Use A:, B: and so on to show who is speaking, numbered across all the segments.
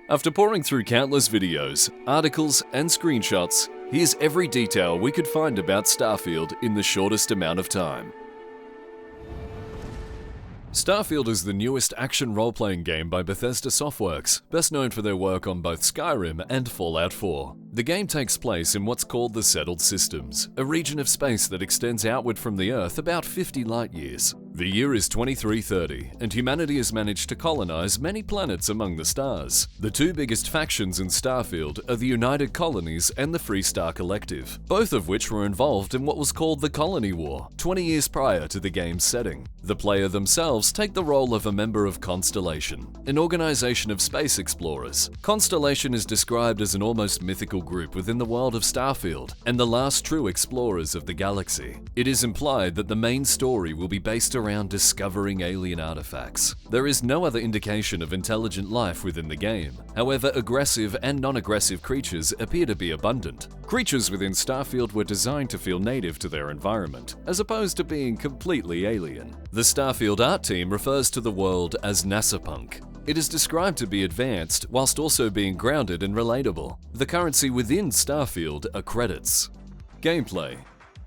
A: After poring through countless videos, articles, and screenshots, here's every detail we could find about Starfield in the shortest amount of time. Starfield is the newest action role-playing game by Bethesda Softworks, best known for their work on both Skyrim and Fallout 4. The game takes place in what's called the Settled Systems, a region of space that extends outward from the Earth about 50 light-years. The year is 2330, and humanity has managed to colonize many planets among the stars. The two biggest factions in Starfield are the United Colonies and the Free Star Collective, both of which were involved in what was called the Colony War, 20 years prior to the game's setting. The player themselves take the role of a member of Constellation, an organization of space explorers. Constellation is described as an almost mythical group within the world of Starfield, and the last true explorers of the galaxy. It is implied that the main story will be based around discovering alien artifacts. There is no other indication of intelligent life within the game. However, aggressive and non-aggressive creatures appear to be abundant. Creatures within Starfield were designed to feel native to their environment, as opposed to being completely alien. The Starfield art team refers to the world as NASA-punk. It is described to be advanced, whilst also being grounded and relatable. The currency within Starfield are credits. Gameplay.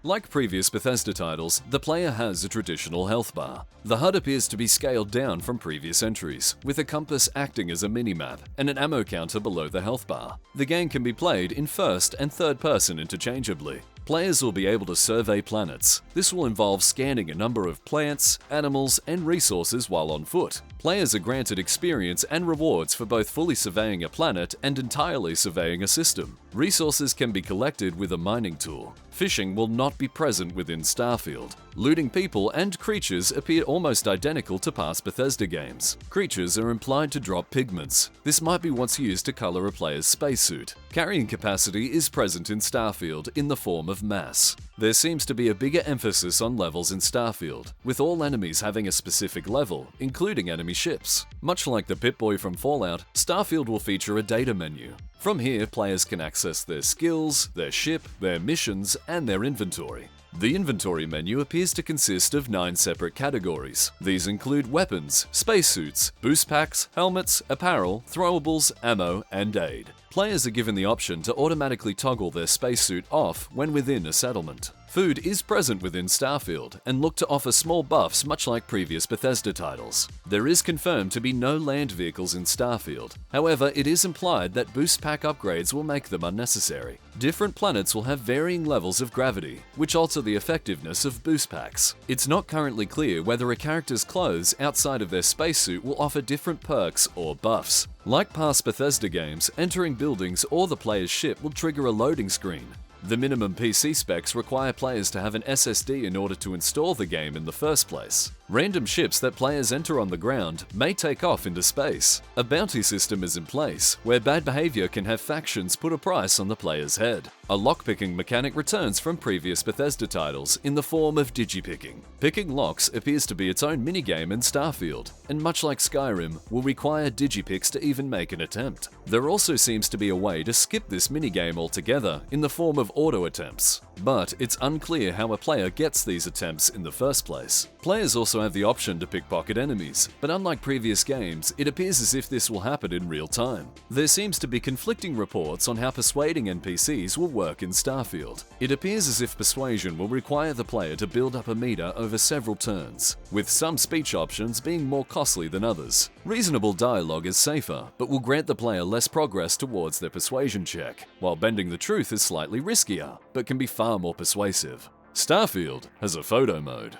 A: Like previous Bethesda titles, the player has a traditional health bar. The HUD appears to be scaled down from previous entries, with a compass acting as a minimap and an ammo counter below the health bar. The game can be played in first and third person interchangeably. Players will be able to survey planets. This will involve scanning a number of plants, animals, and resources while on foot. Players are granted experience and rewards for both fully surveying a planet and entirely surveying a system. Resources can be collected with a mining tool. Fishing will not be present within Starfield. Looting people and creatures appear almost identical to past Bethesda games. Creatures are implied to drop pigments. This might be what's used to color a player's spacesuit. Carrying capacity is present in Starfield in the form of mass. There seems to be a bigger emphasis on levels in Starfield, with all enemies having a specific level, including enemy ships. Much like the Pip-Boy from Fallout, Starfield will feature a data menu. From here, players can access their skills, their ship, their missions, and their inventory. The inventory menu appears to consist of 9 separate categories. These include weapons, spacesuits, boost packs, helmets, apparel, throwables, ammo, and aid. Players are given the option to automatically toggle their spacesuit off when within a settlement. Food is present within Starfield and look to offer small buffs much like previous Bethesda titles. There is confirmed to be no land vehicles in Starfield. However, it is implied that boost pack upgrades will make them unnecessary. Different planets will have varying levels of gravity, which alter the effectiveness of boost packs. It's not currently clear whether a character's clothes outside of their spacesuit will offer different perks or buffs. Like past Bethesda games, entering buildings or the player's ship will trigger a loading screen. The minimum PC specs require players to have an SSD in order to install the game in the first place. Random ships that players enter on the ground may take off into space. A bounty system is in place, where bad behavior can have factions put a price on the player's head. A lockpicking mechanic returns from previous Bethesda titles in the form of digipicking. Picking locks appears to be its own minigame in Starfield, and much like Skyrim, will require digipicks to even make an attempt. There also seems to be a way to skip this minigame altogether in the form of auto attempts, but it's unclear how a player gets these attempts in the first place. Players also have the option to pickpocket enemies, but unlike previous games, it appears as if this will happen in real time. There seems to be conflicting reports on how persuading NPCs will work in Starfield. It appears as if persuasion will require the player to build up a meter over several turns, with some speech options being more costly than others. Reasonable dialogue is safer, but will grant the player less progress towards their persuasion check, while bending the truth is slightly riskier, but can be far more persuasive. Starfield has a photo mode.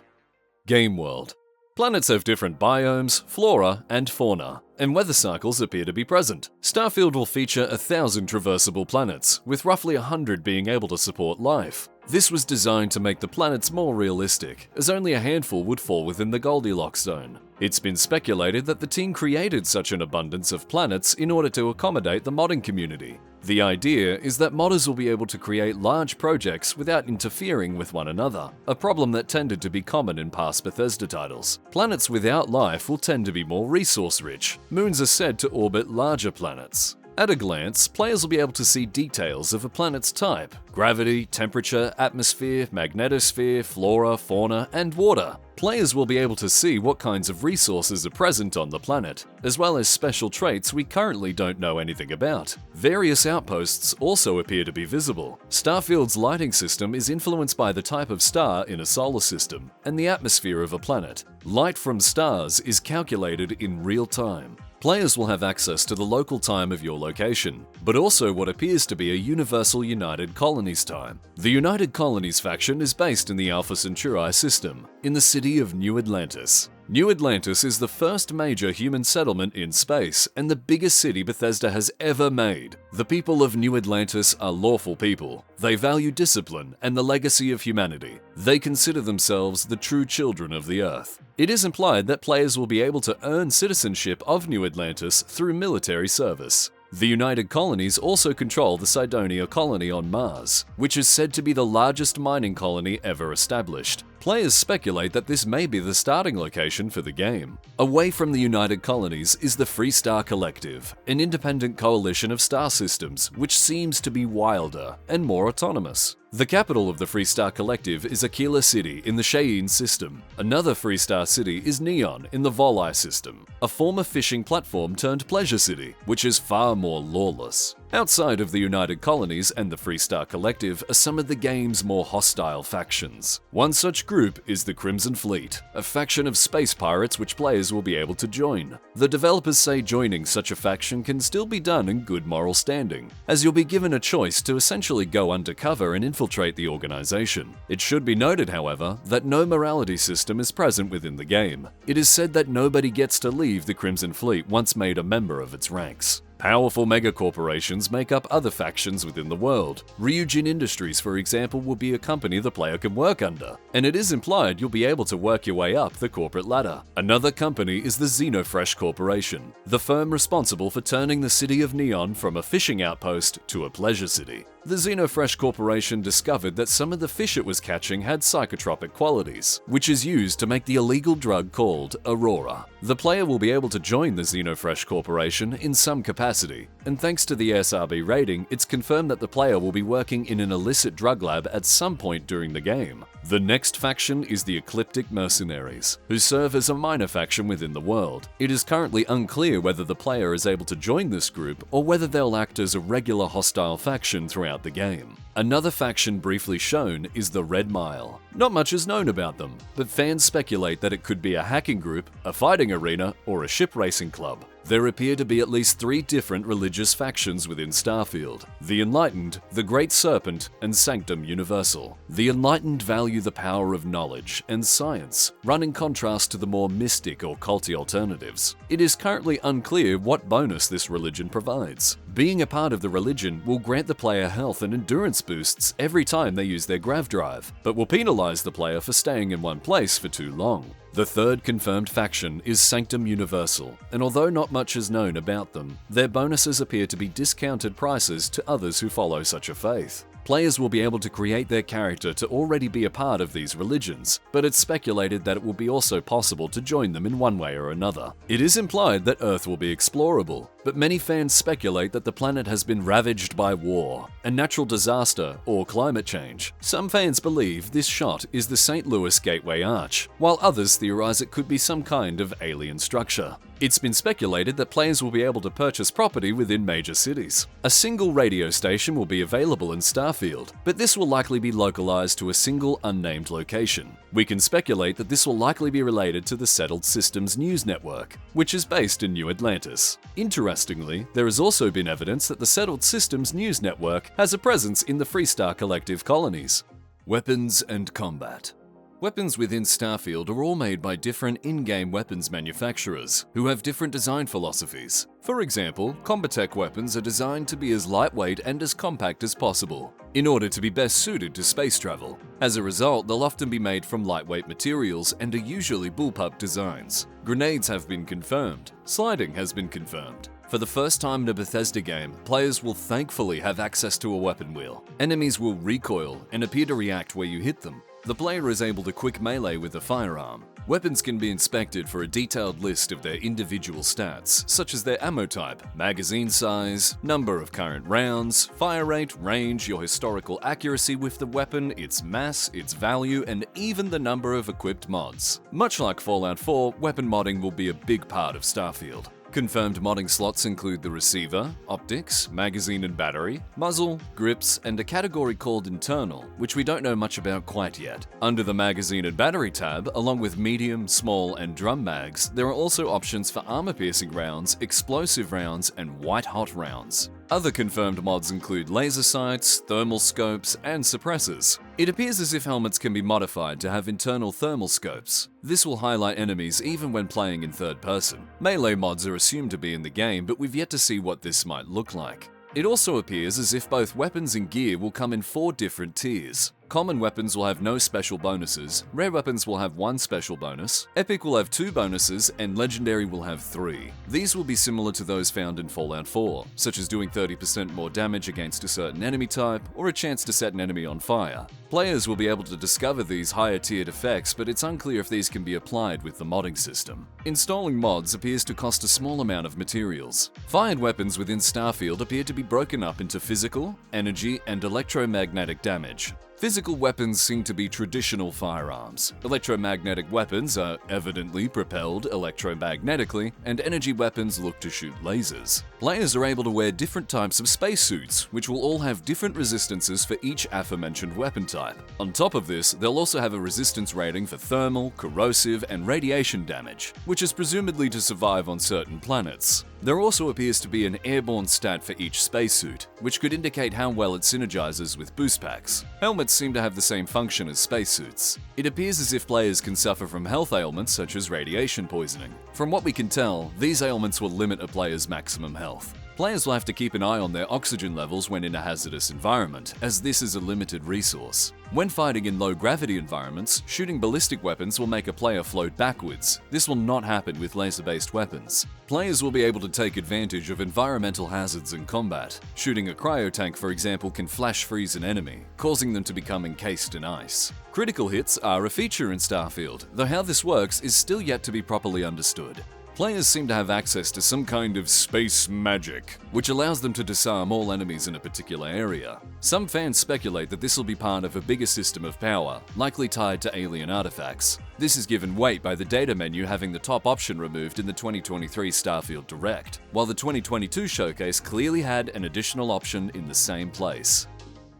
A: Game world. Planets have different biomes, flora, and fauna, and weather cycles appear to be present. Starfield will feature 1,000 traversable planets, with roughly 100 being able to support life. This was designed to make the planets more realistic, as only a handful would fall within the Goldilocks zone. It's been speculated that the team created such an abundance of planets in order to accommodate the modding community. The idea is that modders will be able to create large projects without interfering with one another, a problem that tended to be common in past Bethesda titles. Planets without life will tend to be more resource-rich. Moons are said to orbit larger planets. At a glance, players will be able to see details of a planet's type: gravity, temperature, atmosphere, magnetosphere, flora, fauna, and water. Players will be able to see what kinds of resources are present on the planet, as well as special traits we currently don't know anything about. Various outposts also appear to be visible. Starfield's lighting system is influenced by the type of star in a solar system and the atmosphere of a planet. Light from stars is calculated in real time. Players will have access to the local time of your location, but also what appears to be a universal United Colonies time. The United Colonies faction is based in the Alpha Centauri system, in the city of New Atlantis. New Atlantis is the first major human settlement in space and the biggest city Bethesda has ever made. The people of New Atlantis are lawful people. They value discipline and the legacy of humanity. They consider themselves the true children of the Earth. It is implied that players will be able to earn citizenship of New Atlantis through military service. The United Colonies also control the Cydonia colony on Mars, which is said to be the largest mining colony ever established. Players speculate that this may be the starting location for the game. Away from the United Colonies is the Free Star Collective, an independent coalition of star systems which seems to be wilder and more autonomous. The capital of the Free Star Collective is Aquila City in the Cheyenne system. Another Free Star city is Neon in the Volii system, a former fishing platform turned pleasure city, which is far more lawless. Outside of the United Colonies and the Free Star Collective are some of the game's more hostile factions. One such group is the Crimson Fleet, a faction of space pirates which players will be able to join. The developers say joining such a faction can still be done in good moral standing, as you'll be given a choice to essentially go undercover and infiltrate the organization. It should be noted, however, that no morality system is present within the game. It is said that nobody gets to leave the Crimson Fleet once made a member of its ranks. Powerful megacorporations make up other factions within the world. Ryujin Industries, for example, will be a company the player can work under, and it is implied you'll be able to work your way up the corporate ladder. Another company is the Xenofresh Corporation, the firm responsible for turning the city of Neon from a fishing outpost to a pleasure city. The Xenofresh Corporation discovered that some of the fish it was catching had psychotropic qualities, which is used to make the illegal drug called Aurora. The player will be able to join the Xenofresh Corporation in some capacity, and thanks to the SRB rating, it's confirmed that the player will be working in an illicit drug lab at some point during the game. The next faction is the Ecliptic Mercenaries, who serve as a minor faction within the world. It is currently unclear whether the player is able to join this group or whether they'll act as a regular hostile faction throughout the game. Another faction briefly shown is the Red Mile. Not much is known about them, but fans speculate that it could be a hacking group, a fighting arena, or a ship racing club. There appear to be at least 3 different religious factions within Starfield: the Enlightened, the Great Serpent, and Sanctum Universal. The Enlightened value the power of knowledge and science, run in contrast to the more mystic or culty alternatives. It is currently unclear what bonus this religion provides. Being a part of the religion will grant the player health and endurance boosts every time they use their grav drive, but will penalize the player for staying in one place for too long. The third confirmed faction is Sanctum Universal, and although not much is known about them, their bonuses appear to be discounted prices to others who follow such a faith. Players will be able to create their character to already be a part of these religions, but it's speculated that it will be also possible to join them in one way or another. It is implied that Earth will be explorable, but many fans speculate that the planet has been ravaged by war, a natural disaster, or climate change. Some fans believe this shot is the St. Louis Gateway Arch, while others theorize it could be some kind of alien structure. It's been speculated that players will be able to purchase property within major cities. A single radio station will be available in Starfield, but this will likely be localized to a single unnamed location. We can speculate that this will likely be related to the Settled Systems news network, which is based in New Atlantis. Interestingly, there has also been evidence that the Settled Systems news network has a presence in the Free Star Collective colonies. Weapons and combat. Weapons within Starfield are all made by different in-game weapons manufacturers, who have different design philosophies. For example, Combatech weapons are designed to be as lightweight and as compact as possible, in order to be best suited to space travel. As a result, they'll often be made from lightweight materials and are usually bullpup designs. Grenades have been confirmed. Sliding has been confirmed. For the first time in a Bethesda game, players will thankfully have access to a weapon wheel. Enemies will recoil and appear to react where you hit them. The player is able to quick melee with a firearm. Weapons can be inspected for a detailed list of their individual stats, such as their ammo type, magazine size, number of current rounds, fire rate, range, your historical accuracy with the weapon, its mass, its value, and even the number of equipped mods. Much like Fallout 4, weapon modding will be a big part of Starfield. Confirmed modding slots include the receiver, optics, magazine and battery, muzzle, grips, and a category called internal, which we don't know much about quite yet. Under the magazine and battery tab, along with medium, small, and drum mags, there are also options for armor-piercing rounds, explosive rounds, and white-hot rounds. Other confirmed mods include laser sights, thermal scopes, and suppressors. It appears as if helmets can be modified to have internal thermal scopes. This will highlight enemies even when playing in third person. Melee mods are assumed to be in the game, but we've yet to see what this might look like. It also appears as if both weapons and gear will come in 4 different tiers. Common weapons will have no special bonuses, rare weapons will have 1 special bonus, epic will have 2 bonuses, and legendary will have 3. These will be similar to those found in Fallout 4, such as doing 30% more damage against a certain enemy type, or a chance to set an enemy on fire. Players will be able to discover these higher tiered effects, but it's unclear if these can be applied with the modding system. Installing mods appears to cost a small amount of materials. Fired weapons within Starfield appear to be broken up into physical, energy, and electromagnetic damage. Physical weapons seem to be traditional firearms. Electromagnetic weapons are evidently propelled electromagnetically, and energy weapons look to shoot lasers. Players are able to wear different types of spacesuits, which will all have different resistances for each aforementioned weapon type. On top of this, they'll also have a resistance rating for thermal, corrosive, and radiation damage, which is presumably to survive on certain planets. There also appears to be an airborne stat for each spacesuit, which could indicate how well it synergizes with boost packs. Helmets seem to have the same function as spacesuits. It appears as if players can suffer from health ailments such as radiation poisoning. From what we can tell, these ailments will limit a player's maximum health. Players will have to keep an eye on their oxygen levels when in a hazardous environment, as this is a limited resource. When fighting in low-gravity environments, shooting ballistic weapons will make a player float backwards. This will not happen with laser-based weapons. Players will be able to take advantage of environmental hazards in combat. Shooting a cryotank, for example, can flash freeze an enemy, causing them to become encased in ice. Critical hits are a feature in Starfield, though how this works is still yet to be properly understood. Players seem to have access to some kind of space magic, which allows them to disarm all enemies in a particular area. Some fans speculate that this will be part of a bigger system of power, likely tied to alien artifacts. This is given weight by the data menu having the top option removed in the 2023 Starfield Direct, while the 2022 showcase clearly had an additional option in the same place.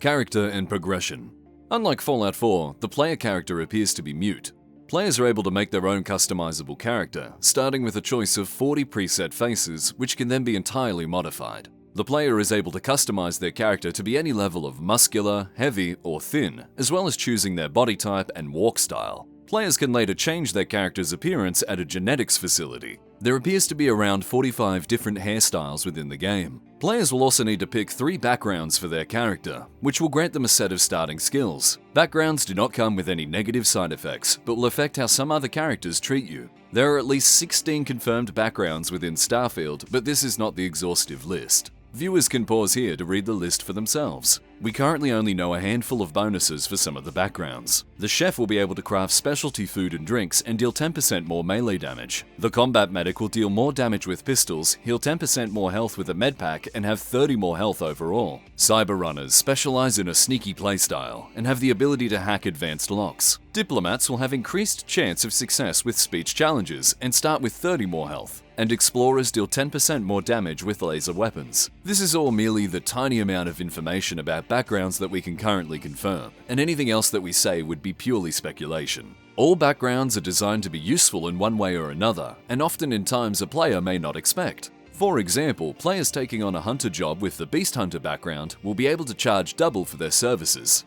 A: Character and progression. Unlike Fallout 4, the player character appears to be mute. Players are able to make their own customizable character, starting with a choice of 40 preset faces, which can then be entirely modified. The player is able to customize their character to be any level of muscular, heavy, or thin, as well as choosing their body type and walk style. Players can later change their character's appearance at a genetics facility. There appears to be around 45 different hairstyles within the game. Players will also need to pick 3 backgrounds for their character, which will grant them a set of starting skills. Backgrounds do not come with any negative side effects, but will affect how some other characters treat you. There are at least 16 confirmed backgrounds within Starfield, but this is not the exhaustive list. Viewers can pause here to read the list for themselves. We currently only know a handful of bonuses for some of the backgrounds. The chef will be able to craft specialty food and drinks and deal 10% more melee damage. The combat medic will deal more damage with pistols, heal 10% more health with a medpack, and have 30 more health overall. Cyber runners specialize in a sneaky playstyle and have the ability to hack advanced locks. Diplomats will have increased chance of success with speech challenges and start with 30 more health. And explorers deal 10% more damage with laser weapons. This is all merely the tiny amount of information about backgrounds that we can currently confirm, and anything else that we say would be purely speculation. All backgrounds are designed to be useful in one way or another, and often in times a player may not expect. For example, players taking on a hunter job with the Beast Hunter background will be able to charge double for their services.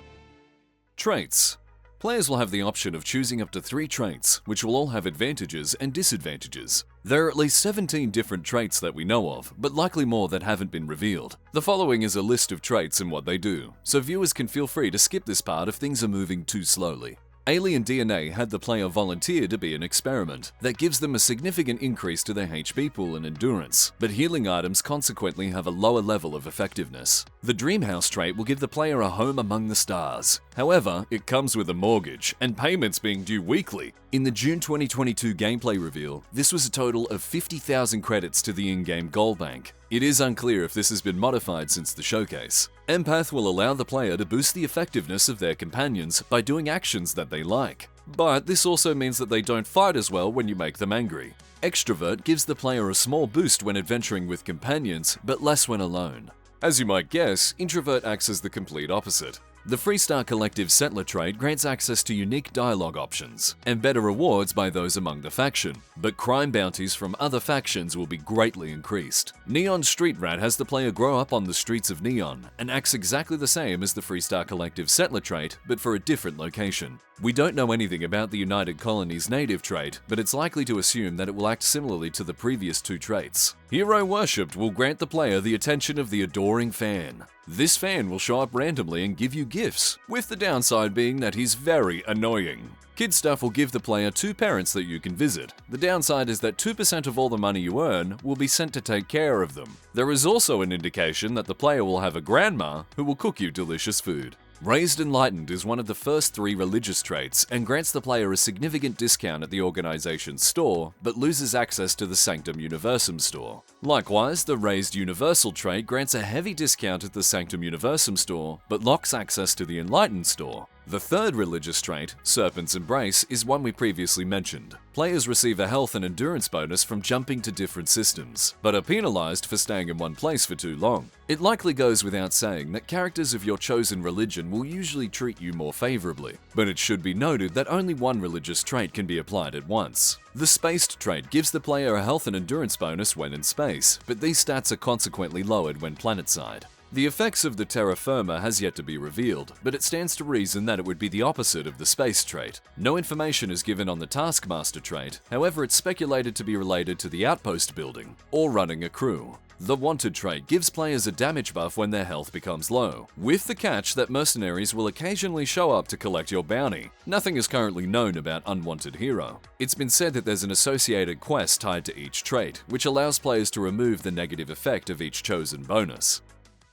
A: Traits. Players will have the option of choosing up to 3 traits, which will all have advantages and disadvantages. There are at least 17 different traits that we know of, but likely more that haven't been revealed. The following is a list of traits and what they do, so viewers can feel free to skip this part if things are moving too slowly. Alien DNA had the player volunteer to be an experiment that gives them a significant increase to their HP pool and endurance, but healing items consequently have a lower level of effectiveness. The Dreamhouse trait will give the player a home among the stars. However, it comes with a mortgage and payments being due weekly. In the June 2022 gameplay reveal, this was a total of 50,000 credits to the in-game goal bank. It is unclear if this has been modified since the showcase. Empath will allow the player to boost the effectiveness of their companions by doing actions that they like. But this also means that they don't fight as well when you make them angry. Extrovert gives the player a small boost when adventuring with companions, but less when alone. As you might guess, Introvert acts as the complete opposite. The Freestar Collective Settler trait grants access to unique dialogue options and better rewards by those among the faction, but crime bounties from other factions will be greatly increased. Neon Street Rat has the player grow up on the streets of Neon and acts exactly the same as the Freestar Collective Settler trait, but for a different location. We don't know anything about the United Colony's native trait, but it's likely to assume that it will act similarly to the previous two traits. Hero Worshipped will grant the player the attention of the adoring fan. This fan will show up randomly and give you gifts, with the downside being that he's very annoying. Kid Stuff will give the player 2 parents that you can visit. The downside is that 2% of all the money you earn will be sent to take care of them. There is also an indication that the player will have a grandma who will cook you delicious food. Raised Enlightened is one of the first 3 religious traits and grants the player a significant discount at the organization's store, but loses access to the Sanctum Universum store. Likewise, the Raised Universal trait grants a heavy discount at the Sanctum Universum store, but locks access to the Enlightened store. The third religious trait, Serpent's Embrace, is one we previously mentioned. Players receive a health and endurance bonus from jumping to different systems, but are penalized for staying in one place for too long. It likely goes without saying that characters of your chosen religion will usually treat you more favorably, but it should be noted that only one religious trait can be applied at once. The Spaced trait gives the player a health and endurance bonus when in space, but these stats are consequently lowered when planetside. The effects of the Terra Firma has yet to be revealed, but it stands to reason that it would be the opposite of the Space trait. No information is given on the Taskmaster trait, however it's speculated to be related to the Outpost building, or running a crew. The Wanted trait gives players a damage buff when their health becomes low, with the catch that mercenaries will occasionally show up to collect your bounty. Nothing is currently known about Unwanted Hero. It's been said that there's an associated quest tied to each trait, which allows players to remove the negative effect of each chosen bonus.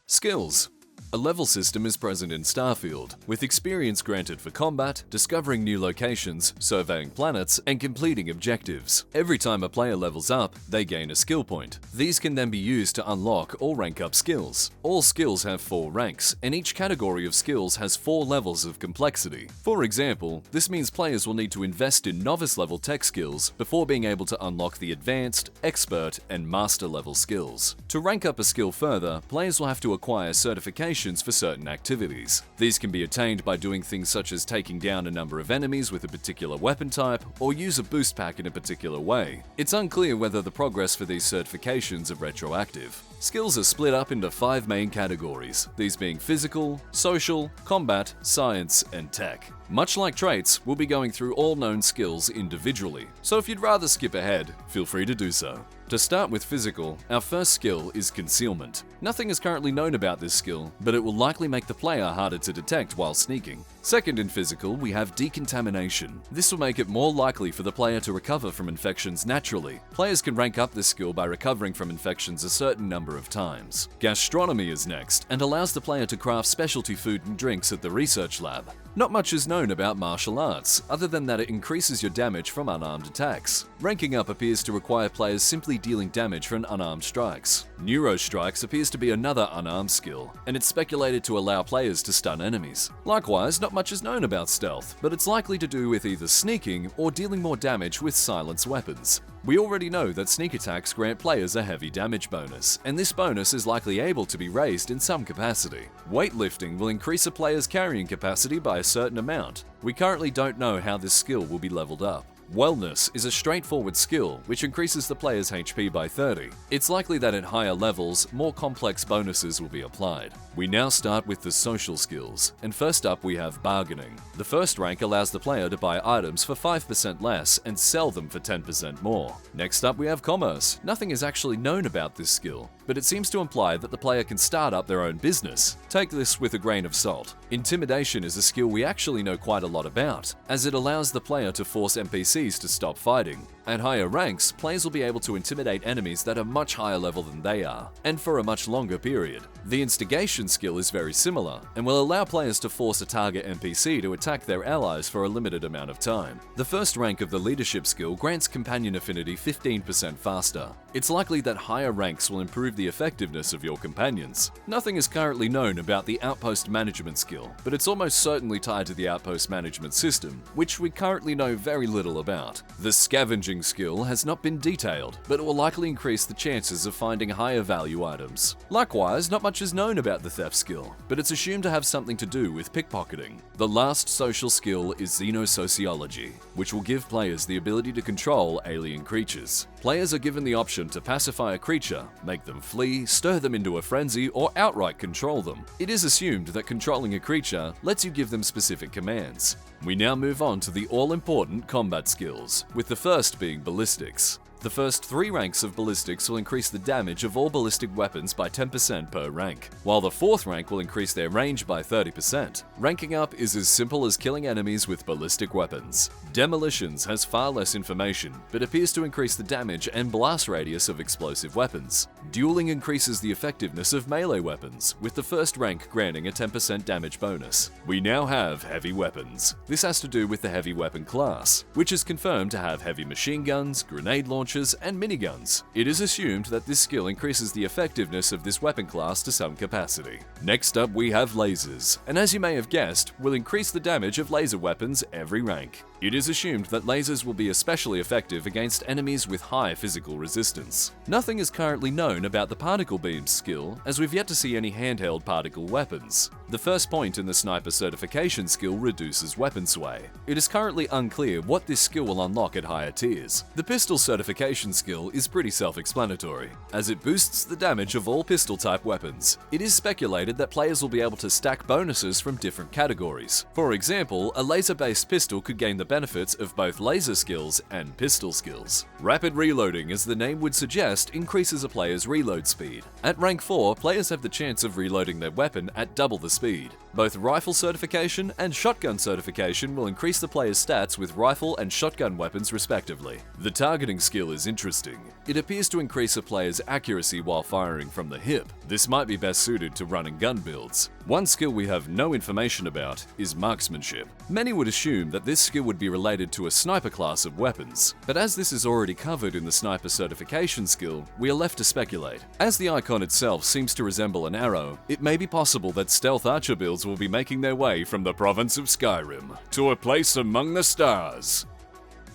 A: Skills. A level system is present in Starfield, with experience granted for combat, discovering new locations, surveying planets, and completing objectives. Every time a player levels up, they gain a skill point. These can then be used to unlock or rank up skills. All skills have 4 ranks, and each category of skills has 4 levels of complexity. For example, this means players will need to invest in novice-level tech skills before being able to unlock the advanced, expert, and master-level skills. To rank up a skill further, players will have to acquire certification for certain activities. These can be attained by doing things such as taking down a number of enemies with a particular weapon type, or use a boost pack in a particular way. It's unclear whether the progress for these certifications are retroactive. Skills are split up into 5 main categories, these being physical, social, combat, science, and tech. Much like traits, we'll be going through all known skills individually, so if you'd rather skip ahead, feel free to do so. To start with physical, our first skill is Concealment. Nothing is currently known about this skill, but it will likely make the player harder to detect while sneaking. Second in physical, we have Decontamination. This will make it more likely for the player to recover from infections naturally. Players can rank up this skill by recovering from infections a certain number of times. Gastronomy is next, and allows the player to craft specialty food and drinks at the research lab. Not much is known about martial arts, other than that it increases your damage from unarmed attacks. Ranking up appears to require players simply dealing damage from unarmed strikes. Neurostrikes appears to be another unarmed skill, and it's speculated to allow players to stun enemies. Likewise, not much is known about stealth, but it's likely to do with either sneaking or dealing more damage with silence weapons. We already know that sneak attacks grant players a heavy damage bonus, and this bonus is likely able to be raised in some capacity. Weightlifting will increase a player's carrying capacity by a certain amount. We currently don't know how this skill will be leveled up. Wellness is a straightforward skill which increases the player's HP by 30. It's likely that at higher levels, more complex bonuses will be applied. We now start with the social skills, and first up we have bargaining. The first rank allows the player to buy items for 5% less and sell them for 10% more. Next up we have commerce. Nothing is actually known about this skill, but it seems to imply that the player can start up their own business. Take this with a grain of salt. Intimidation is a skill we actually know quite a lot about, as it allows the player to force NPCs to stop fighting. At higher ranks, players will be able to intimidate enemies that are much higher level than they are, and for a much longer period. The instigation skill is very similar, and will allow players to force a target NPC to attack their allies for a limited amount of time. The first rank of the leadership skill grants companion affinity 15% faster. It's likely that higher ranks will improve the effectiveness of your companions. Nothing is currently known about the Outpost management skill, but it's almost certainly tied to the Outpost management system, which we currently know very little about. The scavenging skill has not been detailed, but it will likely increase the chances of finding higher value items. Likewise, not much is known about the theft skill, but it's assumed to have something to do with pickpocketing. The last social skill is xenosociology, which will give players the ability to control alien creatures. Players are given the option to pacify a creature, make them flee, stir them into a frenzy, or outright control them. It is assumed that controlling a creature lets you give them specific commands. We now move on to the all-important combat skills, with the first being ballistics. The first 3 ranks of ballistics will increase the damage of all ballistic weapons by 10% per rank, while the 4th rank will increase their range by 30%. Ranking up is as simple as killing enemies with ballistic weapons. Demolitions has far less information, but appears to increase the damage and blast radius of explosive weapons. Dueling increases the effectiveness of melee weapons, with the first rank granting a 10% damage bonus. We now have heavy weapons. This has to do with the heavy weapon class, which is confirmed to have heavy machine guns, grenade launchers, and miniguns. It is assumed that this skill increases the effectiveness of this weapon class to some capacity. Next up we have lasers, and as you may have guessed, will increase the damage of laser weapons every rank. It is assumed that lasers will be especially effective against enemies with high physical resistance. Nothing is currently known about the particle beam skill, as we've yet to see any handheld particle weapons. The first point in the sniper certification skill reduces weapon sway. It is currently unclear what this skill will unlock at higher tiers. The pistol certification skill is pretty self-explanatory, as it boosts the damage of all pistol-type weapons. It is speculated that players will be able to stack bonuses from different categories. For example, a laser-based pistol could gain the benefits of both laser skills and pistol skills. Rapid reloading, as the name would suggest, increases a player's reload speed. At rank 4, players have the chance of reloading their weapon at double the speed. Both rifle certification and shotgun certification will increase the player's stats with rifle and shotgun weapons respectively. The targeting skill is interesting. It appears to increase a player's accuracy while firing from the hip. This might be best suited to run and gun builds. One skill we have no information about is marksmanship. Many would assume that this skill would be related to a sniper class of weapons, but as this is already covered in the sniper certification skill, we are left to speculate. As the icon itself seems to resemble an arrow, it may be possible that stealth archer builds will be making their way from the province of Skyrim to a place among the stars.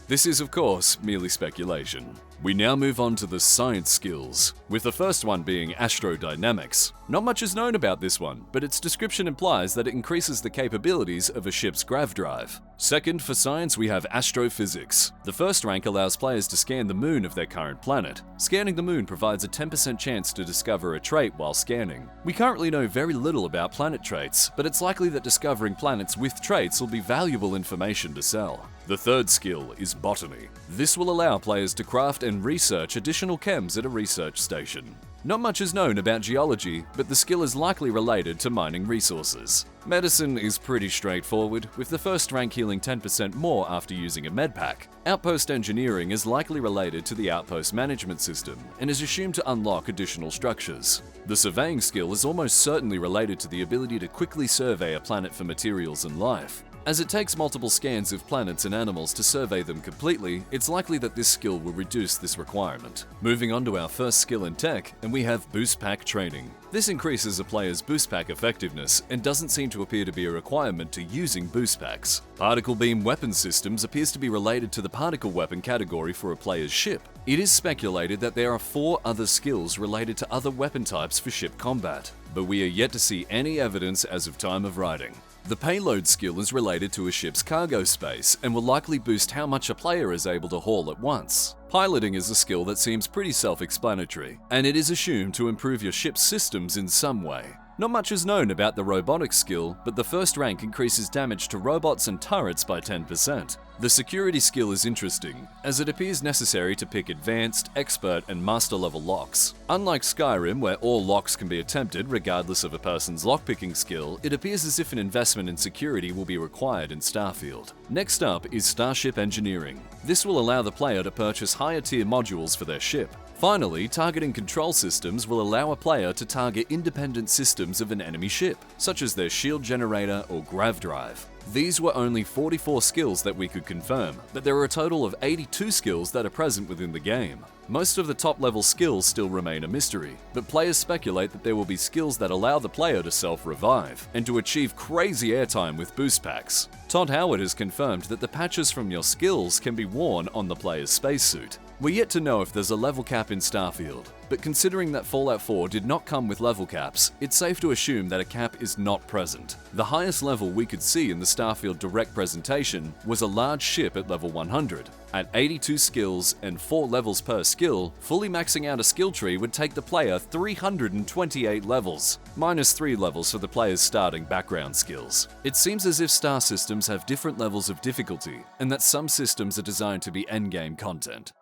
A: This is, of course, merely speculation. We now move on to the science skills, with the first one being astrodynamics. Not much is known about this one, but its description implies that it increases the capabilities of a ship's grav drive. Second, for science, we have astrophysics. The first rank allows players to scan the moon of their current planet. Scanning the moon provides a 10% chance to discover a trait while scanning. We currently know very little about planet traits, but it's likely that discovering planets with traits will be valuable information to sell. The third skill is botany. This will allow players to craft and research additional chems at a research station. Not much is known about geology, but the skill is likely related to mining resources. Medicine is pretty straightforward, with the first rank healing 10% more after using a med pack. Outpost engineering is likely related to the outpost management system, and is assumed to unlock additional structures. The surveying skill is almost certainly related to the ability to quickly survey a planet for materials and life. As it takes multiple scans of planets and animals to survey them completely, it's likely that this skill will reduce this requirement. Moving on to our first skill in tech, and we have boost pack training. This increases a player's boost pack effectiveness and doesn't seem to appear to be a requirement to using boost packs. Particle beam weapon systems appears to be related to the particle weapon category for a player's ship. It is speculated that there are 4 other skills related to other weapon types for ship combat, but we are yet to see any evidence as of time of writing. The payload skill is related to a ship's cargo space and will likely boost how much a player is able to haul at once. Piloting is a skill that seems pretty self-explanatory, and it is assumed to improve your ship's systems in some way. Not much is known about the robotics skill, but the first rank increases damage to robots and turrets by 10%. The security skill is interesting, as it appears necessary to pick advanced, expert, and master level locks. Unlike Skyrim, where all locks can be attempted regardless of a person's lockpicking skill, it appears as if an investment in security will be required in Starfield. Next up is Starship Engineering. This will allow the player to purchase higher tier modules for their ship. Finally, targeting control systems will allow a player to target independent systems of an enemy ship, such as their shield generator or grav drive. These were only 44 skills that we could confirm, but there are a total of 82 skills that are present within the game. Most of the top-level skills still remain a mystery, but players speculate that there will be skills that allow the player to self-revive, and to achieve crazy airtime with boost packs. Todd Howard has confirmed that the patches from your skills can be worn on the player's spacesuit. We're yet to know if there's a level cap in Starfield, but considering that Fallout 4 did not come with level caps, it's safe to assume that a cap is not present. The highest level we could see in the Starfield Direct presentation was a large ship at level 100. At 82 skills and 4 levels per skill, fully maxing out a skill tree would take the player 328 levels, minus 3 levels for the player's starting background skills. It seems as if star systems have different levels of difficulty, and that some systems are designed to be endgame content.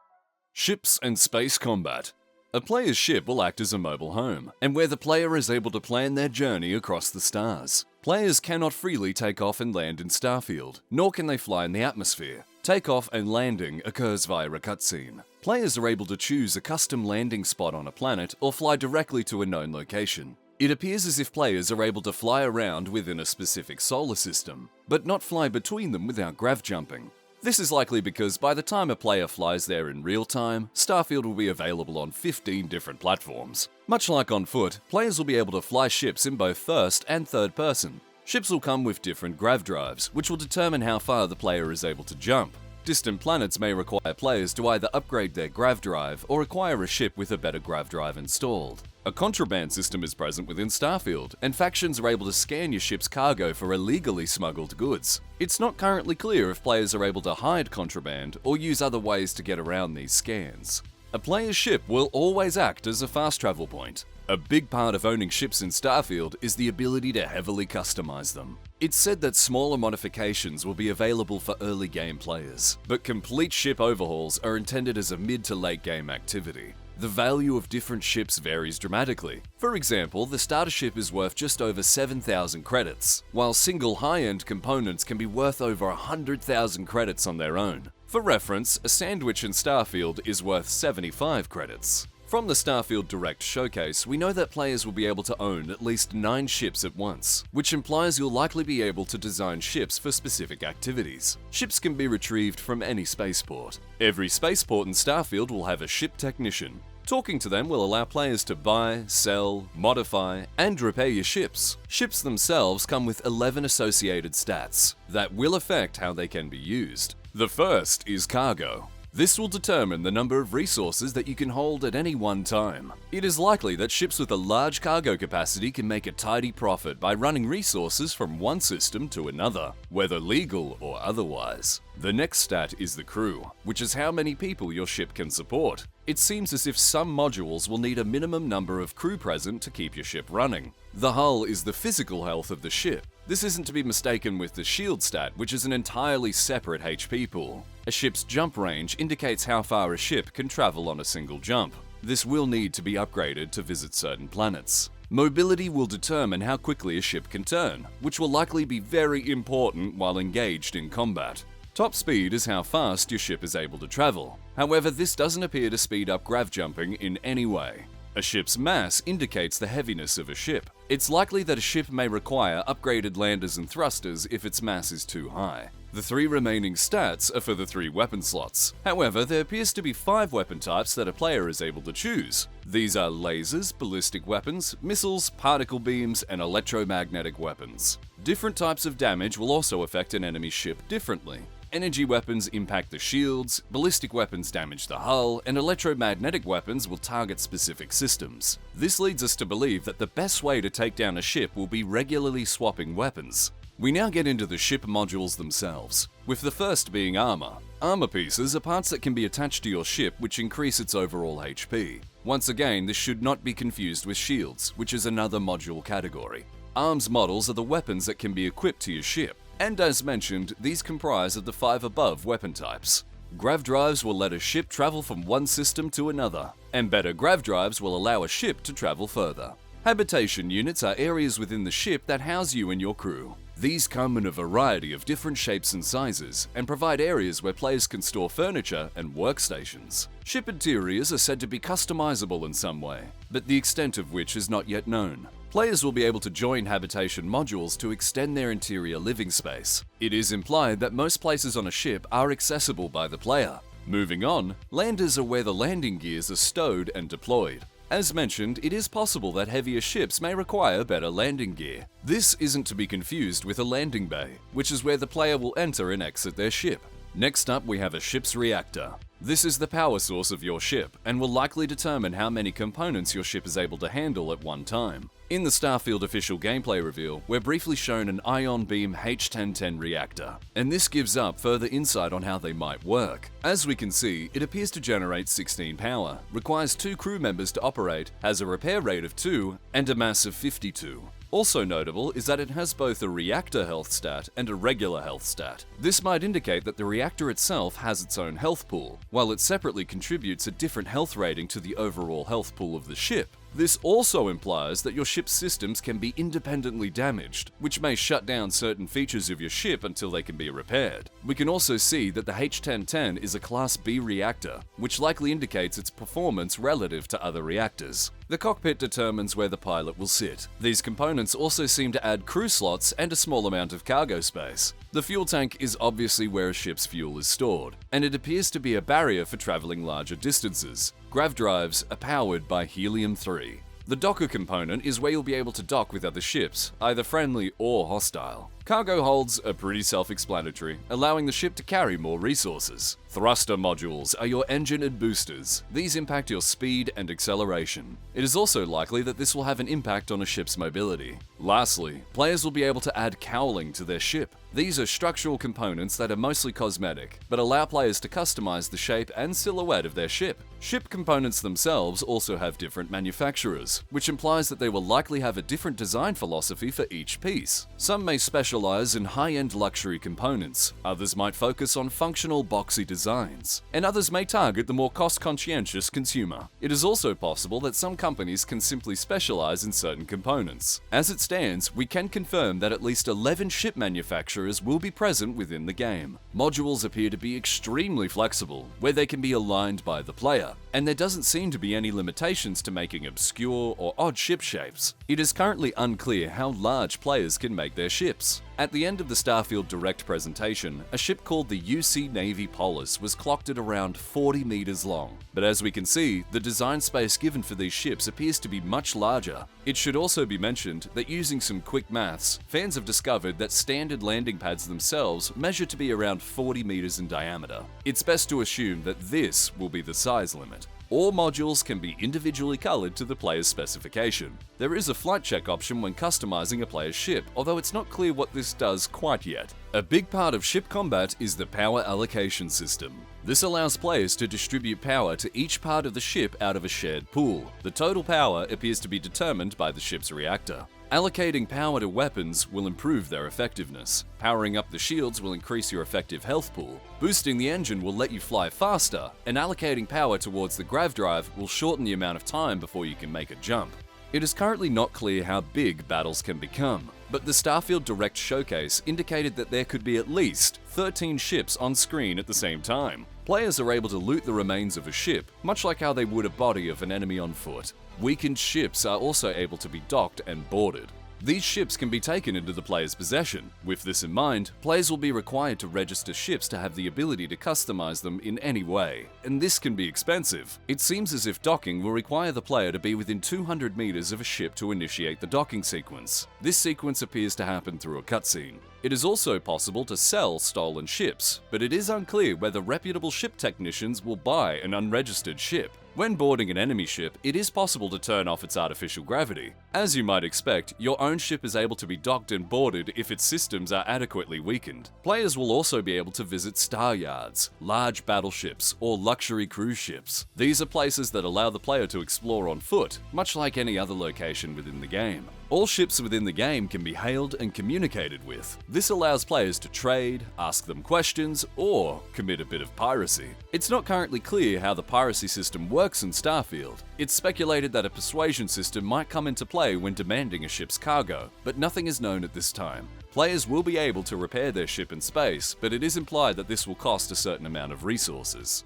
A: Ships and space combat. A player's ship will act as a mobile home, and where the player is able to plan their journey across the stars. Players cannot freely take off and land in Starfield, nor can they fly in the atmosphere. Takeoff and landing occurs via a cutscene. Players are able to choose a custom landing spot on a planet or fly directly to a known location. It appears as if players are able to fly around within a specific solar system, but not fly between them without grav jumping. This is likely because by the time a player flies there in real time, Starfield will be available on 15 different platforms. Much like on foot, players will be able to fly ships in both first and third person. Ships will come with different grav drives, which will determine how far the player is able to jump. Distant planets may require players to either upgrade their grav drive or acquire a ship with a better grav drive installed. A contraband system is present within Starfield, and factions are able to scan your ship's cargo for illegally smuggled goods. It's not currently clear if players are able to hide contraband or use other ways to get around these scans. A player's ship will always act as a fast travel point. A big part of owning ships in Starfield is the ability to heavily customize them. It's said that smaller modifications will be available for early game players, but complete ship overhauls are intended as a mid to late game activity. The value of different ships varies dramatically. For example, the starter ship is worth just over 7,000 credits, while single high-end components can be worth over 100,000 credits on their own. For reference, a sandwich in Starfield is worth 75 credits. From the Starfield Direct showcase, we know that players will be able to own at least 9 ships at once, which implies you'll likely be able to design ships for specific activities. Ships can be retrieved from any spaceport. Every spaceport in Starfield will have a ship technician. Talking to them will allow players to buy, sell, modify, and repair your ships. Ships themselves come with 11 associated stats that will affect how they can be used. The first is cargo. This will determine the number of resources that you can hold at any one time. It is likely that ships with a large cargo capacity can make a tidy profit by running resources from one system to another, whether legal or otherwise. The next stat is the crew, which is how many people your ship can support. It seems as if some modules will need a minimum number of crew present to keep your ship running. The hull is the physical health of the ship. This isn't to be mistaken with the shield stat, which is an entirely separate HP pool. A ship's jump range indicates how far a ship can travel on a single jump. This will need to be upgraded to visit certain planets. Mobility will determine how quickly a ship can turn, which will likely be very important while engaged in combat. Top speed is how fast your ship is able to travel. However, this doesn't appear to speed up grav jumping in any way. A ship's mass indicates the heaviness of a ship. It's likely that a ship may require upgraded landers and thrusters if its mass is too high. The 3 remaining stats are for the 3 weapon slots. However, there appears to be 5 weapon types that a player is able to choose. These are lasers, ballistic weapons, missiles, particle beams, and electromagnetic weapons. Different types of damage will also affect an enemy ship differently. Energy weapons impact the shields, ballistic weapons damage the hull, and electromagnetic weapons will target specific systems. This leads us to believe that the best way to take down a ship will be regularly swapping weapons. We now get into the ship modules themselves, with the first being armor. Armor pieces are parts that can be attached to your ship which increase its overall HP. Once again, this should not be confused with shields, which is another module category. Arms models are the weapons that can be equipped to your ship, and as mentioned, these comprise of the 5 above weapon types. Grav drives will let a ship travel from one system to another, and better grav drives will allow a ship to travel further. Habitation units are areas within the ship that house you and your crew. These come in a variety of different shapes and sizes, and provide areas where players can store furniture and workstations. Ship interiors are said to be customizable in some way, but the extent of which is not yet known. Players will be able to join habitation modules to extend their interior living space. It is implied that most places on a ship are accessible by the player. Moving on, landers are where the landing gears are stowed and deployed. As mentioned, it is possible that heavier ships may require better landing gear. This isn't to be confused with a landing bay, which is where the player will enter and exit their ship. Next up, we have a ship's reactor. This is the power source of your ship, and will likely determine how many components your ship is able to handle at one time. In the Starfield official gameplay reveal, we're briefly shown an ion beam H1010 reactor, and this gives up further insight on how they might work. As we can see, it appears to generate 16 power, requires 2 crew members to operate, has a repair rate of 2, and a mass of 52. Also notable is that it has both a reactor health stat and a regular health stat. This might indicate that the reactor itself has its own health pool, while it separately contributes a different health rating to the overall health pool of the ship. This also implies that your ship's systems can be independently damaged, which may shut down certain features of your ship until they can be repaired. We can also see that the H1010 is a Class B reactor, which likely indicates its performance relative to other reactors. The cockpit determines where the pilot will sit. These components also seem to add crew slots and a small amount of cargo space. The fuel tank is obviously where a ship's fuel is stored, and it appears to be a barrier for traveling larger distances. Grav drives are powered by helium-3. The docker component is where you'll be able to dock with other ships, either friendly or hostile. Cargo holds are pretty self-explanatory, allowing the ship to carry more resources. Thruster modules are your engine and boosters. These impact your speed and acceleration. It is also likely that this will have an impact on a ship's mobility. Lastly, players will be able to add cowling to their ship. These are structural components that are mostly cosmetic, but allow players to customize the shape and silhouette of their ship. Ship components themselves also have different manufacturers, which implies that they will likely have a different design philosophy for each piece. Some may specialize in high-end luxury components, others might focus on functional boxy designs, and others may target the more cost-conscientious consumer. It is also possible that some companies can simply specialize in certain components. As it stands, we can confirm that at least 11 ship manufacturers will be present within the game. Modules appear to be extremely flexible, where they can be aligned by the player, and there doesn't seem to be any limitations to making obscure or odd ship shapes. It is currently unclear how large players can make their ships. At the end of the Starfield Direct presentation, a ship called the UC Navy Polis was clocked at around 40 meters long. But as we can see, the design space given for these ships appears to be much larger. It should also be mentioned that using some quick maths, fans have discovered that standard landing pads themselves measure to be around 40 meters in diameter. It's best to assume that this will be the size limit. All modules can be individually colored to the player's specification. There is a flight check option when customizing a player's ship, although it's not clear what this does quite yet. A big part of ship combat is the power allocation system. This allows players to distribute power to each part of the ship out of a shared pool. The total power appears to be determined by the ship's reactor. Allocating power to weapons will improve their effectiveness. Powering up the shields will increase your effective health pool. Boosting the engine will let you fly faster, and allocating power towards the grav drive will shorten the amount of time before you can make a jump. It is currently not clear how big battles can become, but the Starfield Direct showcase indicated that there could be at least 13 ships on screen at the same time. Players are able to loot the remains of a ship, much like how they would a body of an enemy on foot. Weakened ships are also able to be docked and boarded. These ships can be taken into the player's possession. With this in mind, players will be required to register ships to have the ability to customize them in any way, and this can be expensive. It seems as if docking will require the player to be within 200 meters of a ship to initiate the docking sequence. This sequence appears to happen through a cutscene. It is also possible to sell stolen ships, but it is unclear whether reputable ship technicians will buy an unregistered ship. When boarding an enemy ship, it is possible to turn off its artificial gravity. As you might expect, your own ship is able to be docked and boarded if its systems are adequately weakened. Players will also be able to visit star yards, large battleships, or luxury cruise ships. These are places that allow the player to explore on foot, much like any other location within the game. All ships within the game can be hailed and communicated with. This allows players to trade, ask them questions, or commit a bit of piracy. It's not currently clear how the piracy system works in Starfield. It's speculated that a persuasion system might come into play when demanding a ship's cargo, but nothing is known at this time. Players will be able to repair their ship in space, but it is implied that this will cost a certain amount of resources.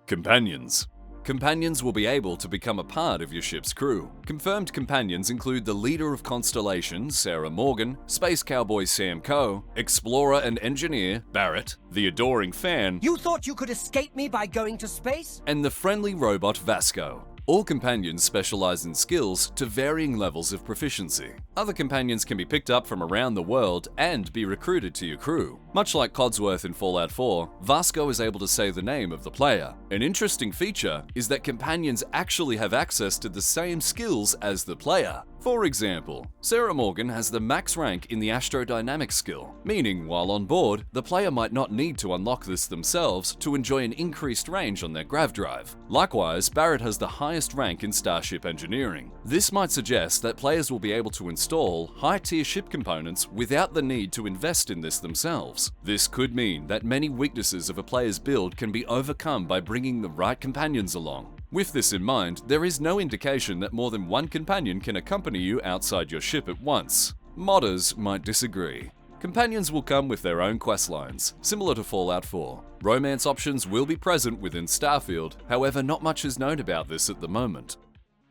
A: Companions. Companions will be able to become a part of your ship's crew. Confirmed companions include the leader of Constellation, Sarah Morgan, space cowboy Sam Coe, explorer and engineer, Barrett, the adoring fan,
B: You thought you could escape me by going to space?
A: and the friendly robot Vasco. All companions specialize in skills to varying levels of proficiency. Other companions can be picked up from around the world and be recruited to your crew. Much like Codsworth in Fallout 4, Vasco is able to say the name of the player. An interesting feature is that companions actually have access to the same skills as the player. For example, Sarah Morgan has the max rank in the astrodynamics skill, meaning while on board, the player might not need to unlock this themselves to enjoy an increased range on their grav drive. Likewise, Barrett has the highest rank in starship engineering. This might suggest that players will be able to install high-tier ship components without the need to invest in this themselves. This could mean that many weaknesses of a player's build can be overcome by bringing the right companions along. With this in mind, there is no indication that more than one companion can accompany you outside your ship at once. Modders might disagree. Companions will come with their own questlines, similar to Fallout 4. Romance options will be present within Starfield, however not much is known about this at the moment.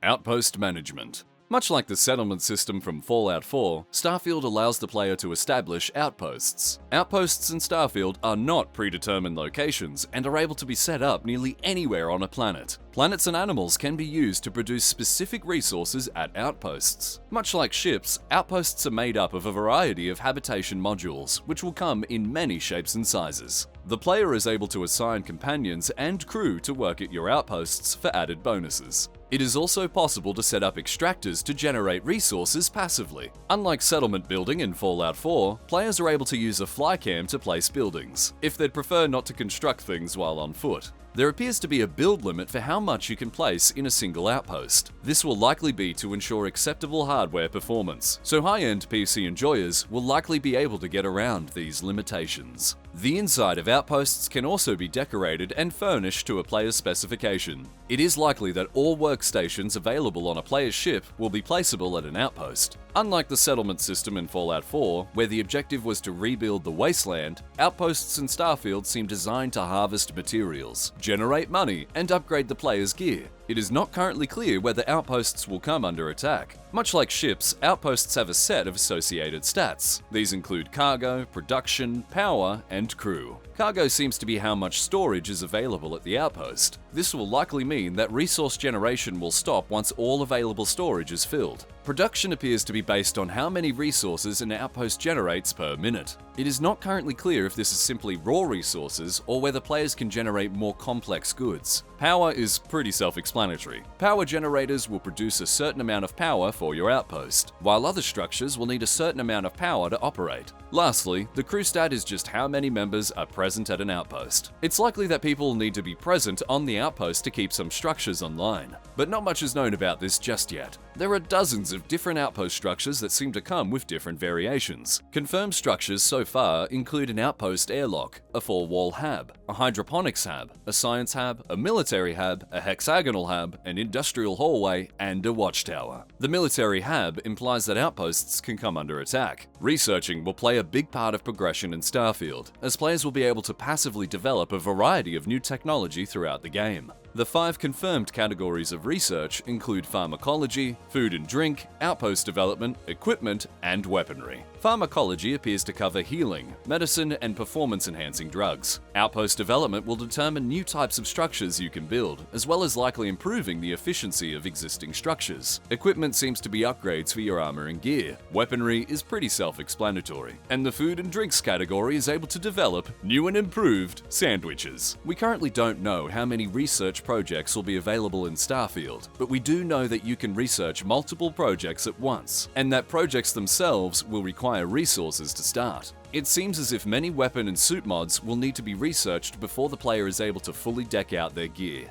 A: Outpost management. Much like the settlement system from Fallout 4, Starfield allows the player to establish outposts. Outposts in Starfield are not predetermined locations and are able to be set up nearly anywhere on a planet. Planets and animals can be used to produce specific resources at outposts. Much like ships, outposts are made up of a variety of habitation modules, which will come in many shapes and sizes. The player is able to assign companions and crew to work at your outposts for added bonuses. It is also possible to set up extractors to generate resources passively. Unlike settlement building in Fallout 4, players are able to use a flycam to place buildings, if they'd prefer not to construct things while on foot. There appears to be a build limit for how much you can place in a single outpost. This will likely be to ensure acceptable hardware performance, so high-end PC enjoyers will likely be able to get around these limitations. The inside of outposts can also be decorated and furnished to a player's specification. It is likely that all workstations available on a player's ship will be placeable at an outpost. Unlike the settlement system in Fallout 4, where the objective was to rebuild the wasteland, outposts in Starfield seem designed to harvest materials, generate money, and upgrade the player's gear. It is not currently clear whether outposts will come under attack. Much like ships, outposts have a set of associated stats. These include cargo, production, power, and crew. Cargo seems to be how much storage is available at the outpost. This will likely mean that resource generation will stop once all available storage is filled. Production appears to be based on how many resources an outpost generates per minute. It is not currently clear if this is simply raw resources or whether players can generate more complex goods. Power is pretty self-explanatory. Power generators will produce a certain amount of power for your outpost, while other structures will need a certain amount of power to operate. Lastly, the crew stat is just how many members are present at an outpost. It's likely that people will need to be present on the outpost to keep some structures online, but not much is known about this just yet. There are dozens of different outpost structures that seem to come with different variations. Confirmed structures so far include an outpost airlock, a 4-wall hab, a hydroponics hab, a science hab, a military hab, a hexagonal hab, an industrial hallway, and a watchtower. The military hab implies that outposts can come under attack. Researching will play a big part of progression in Starfield, as players will be able to passively develop a variety of new technology throughout the game. The 5 confirmed categories of research include pharmacology, food and drink, outpost development, equipment, and weaponry. Pharmacology appears to cover healing, medicine, and performance-enhancing drugs. Outpost development will determine new types of structures you can build, as well as likely improving the efficiency of existing structures. Equipment seems to be upgrades for your armor and gear. Weaponry is pretty self-explanatory. And the food and drinks category is able to develop new and improved sandwiches. We currently don't know how many research projects will be available in Starfield, but we do know that you can research multiple projects at once, and that projects themselves will require resources to start. It seems as if many weapon and suit mods will need to be researched before the player is able to fully deck out their gear.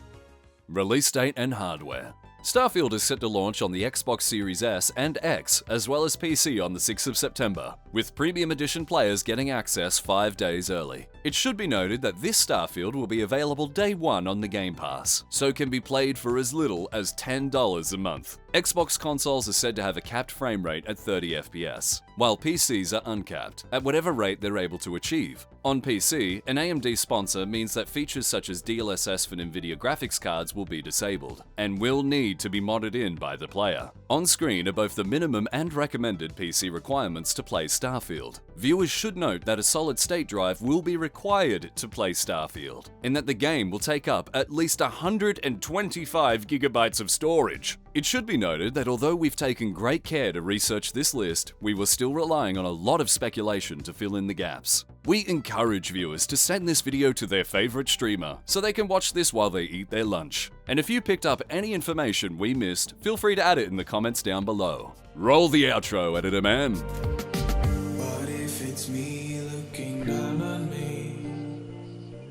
A: Release date and hardware. Starfield is set to launch on the Xbox Series S and X, as well as PC on the 6th of September, with Premium Edition players getting access 5 days early. It should be noted that this Starfield will be available day one on the Game Pass, so can be played for as little as $10 a month. Xbox consoles are said to have a capped frame rate at 30 FPS, while PCs are uncapped, at whatever rate they're able to achieve. On PC, an AMD sponsor means that features such as DLSS for NVIDIA graphics cards will be disabled, and will need to be modded in by the player. On screen are both the minimum and recommended PC requirements to play Starfield. Viewers should note that a solid-state drive will be required to play Starfield, and that the game will take up at least 125 gigabytes of storage. It should be noted that although we've taken great care to research this list, we were still relying on a lot of speculation to fill in the gaps. We encourage viewers to send this video to their favorite streamer so they can watch this while they eat their lunch. And if you picked up any information we missed, feel free to add it in the comments down below. Roll the outro, editor man.
C: What if it's me looking down on me?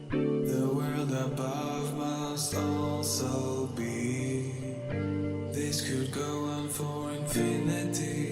C: The world above must also be. This could go on for infinity.